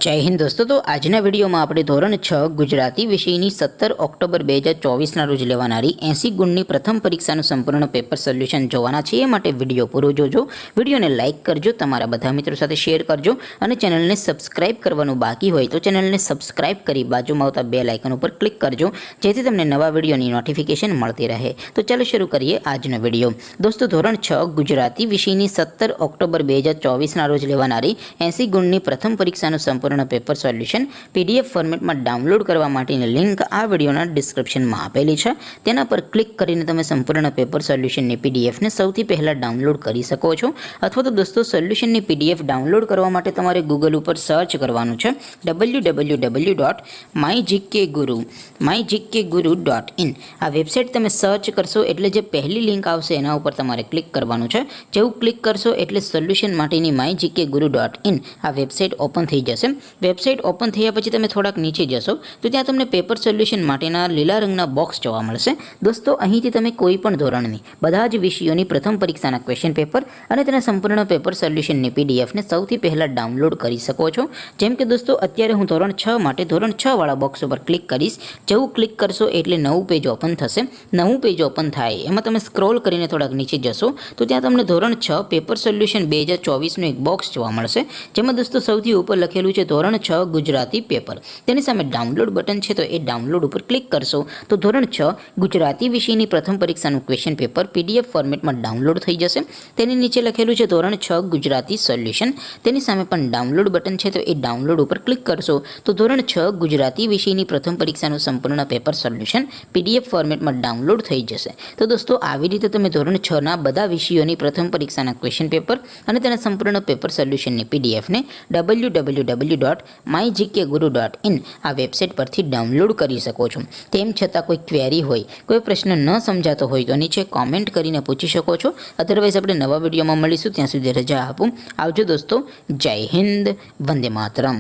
जय हिंद दोस्तों। तो आजना विडियो में આપણે ધોરણ 6 ગુજરાતી વિષયની 17 ઓક્ટોબર 2024 ના રોજ લેવાનારી 80 ગુણની પ્રથમ પરીક્ષાનું સંપૂર્ણ પેપર સોલ્યુશન જોવાના છે। એ માટે વિડિયો પૂરો જોજો, વિડિયોને લાઈક કરજો, તમારા બધા મિત્રો સાથે શેર કરજો અને ચેનલને સબસ્ક્રાઇબ કરવાનું બાકી હોય તો ચેનલને સબસ્ક્રાઇબ કરી બાજુમાં આવતા બેલ આઇકન ઉપર ક્લિક કરજો, જેથી તમને નવા વિડિયોની નોટિફિકેશન મળતી રહે। તો ચાલો શરૂ કરીએ આજનો વિડિયો। દોસ્તો, ધોરણ 6 ગુજરાતી વિષયની 17 ઓક્ટોબર 2024 ના રોજ લેવાનારી 80 ગુણની પ્રથમ પરીક્ષાનું સંપૂર્ણ પેપર સોલ્યુશન પીડીએફ ફોર્મેટમાં ડાઉનલોડ કરવા માટેની લિંક આ વિડિયોના ડિસ્ક્રિપ્શનમાં આપેલી છે। તેના પર ક્લિક કરીને તમે સંપૂર્ણ પેપર સોલ્યુશનની પીડીએફને સૌથી પહેલાં ડાઉનલોડ કરી શકો છો। અથવા તો દોસ્તો, સોલ્યુશનની પીડીએફ ડાઉનલોડ કરવા માટે તમારે ગૂગલ ઉપર સર્ચ કરવાનું છે www.mygkguru.in। આ વેબસાઇટ તમે સર્ચ કરશો એટલે જે પહેલી લિંક આવશે એના ઉપર તમારે ક્લિક કરવાનું છે। જેવું ક્લિક કરશો એટલે સોલ્યુશન માટેની mygkguru.in આ વેબસાઇટ ઓપન થઈ જશે। વેબસાઇટ ઓપન થયા પછી તમે થોડાક નીચે જશો તો ત્યાં તમને પેપર સોલ્યુશન માટેના લીલા રંગના બોક્સ જોવા મળશે। દોસ્તો, અહીંથી તમે કોઈ પણ ધોરણની બધા જ વિષયોની પ્રથમ પરીક્ષાના ક્વેશ્ચન પેપર અને તેના સંપૂર્ણ પેપર સોલ્યુશનની પીડીએફને સૌથી પહેલાં ડાઉનલોડ કરી શકો છો। જેમ કે દોસ્તો, અત્યારે હું ધોરણ 6 માટે ધોરણ 6 વાળા બોક્સ ઉપર ક્લિક કરીશ। જેવું ક્લિક કરશો એટલે નવું પેજ ઓપન થશે। નવું પેજ ઓપન થાય એમાં તમે સ્ક્રોલ કરીને થોડાક નીચે જશો તો ત્યાં તમને ધોરણ 6 પેપર સોલ્યુશન 2024નું એક બોક્સ જોવા મળશે, જેમાં દોસ્તો સૌથી ઉપર લખેલું છે ધોરણ 6 ગુજરાતી પેપર। તેની સામે ડાઉનલોડ બટન છે, તો એ ડાઉનલોડ ઉપર ક્લિક કરશો તો ધોરણ 6 ગુજરાતી વિષયની પ્રથમ પરીક્ષાનું ક્વેશ્ચન પેપર પીડીએફ ફોર્મેટમાં ડાઉનલોડ થઈ જશે। તેની નીચે લખેલું છે ધોરણ 6 ગુજરાતી સોલ્યુશન। તેની સામે પણ ડાઉનલોડ બટન છે, તો એ ડાઉનલોડ ઉપર ક્લિક કરશો તો ધોરણ 6 ગુજરાતી વિષયની પ્રથમ પરીક્ષાનું સંપૂર્ણ પેપર સોલ્યુશન પીડીએફ ફોર્મેટમાં ડાઉનલોડ થઈ જશે। તો દોસ્તો, આવી રીતે તમે ધોરણ 6 ના બધા વિષયોની પ્રથમ પરીક્ષાના ક્વેશ્ચન પેપર અને તેના સંપૂર્ણ પેપર સોલ્યુશનની પીડીએફને www.mygkguru.in આ વેબસાઇટ પરથી ડાઉનલોડ કરી શકો છો। તેમ છતાં કોઈ ક્વેરી હોય, કોઈ પ્રશ્ન ન સમજાતો હોય તો નીચે કોમેન્ટ કરીને પૂછી શકો છો। અધરવાઇઝ આપણે નવા વિડીયોમાં મળીશું, ત્યાં સુધી રજા આપો। આવજો દોસ્તો, જય હિન્દ, વંદે માતરમ।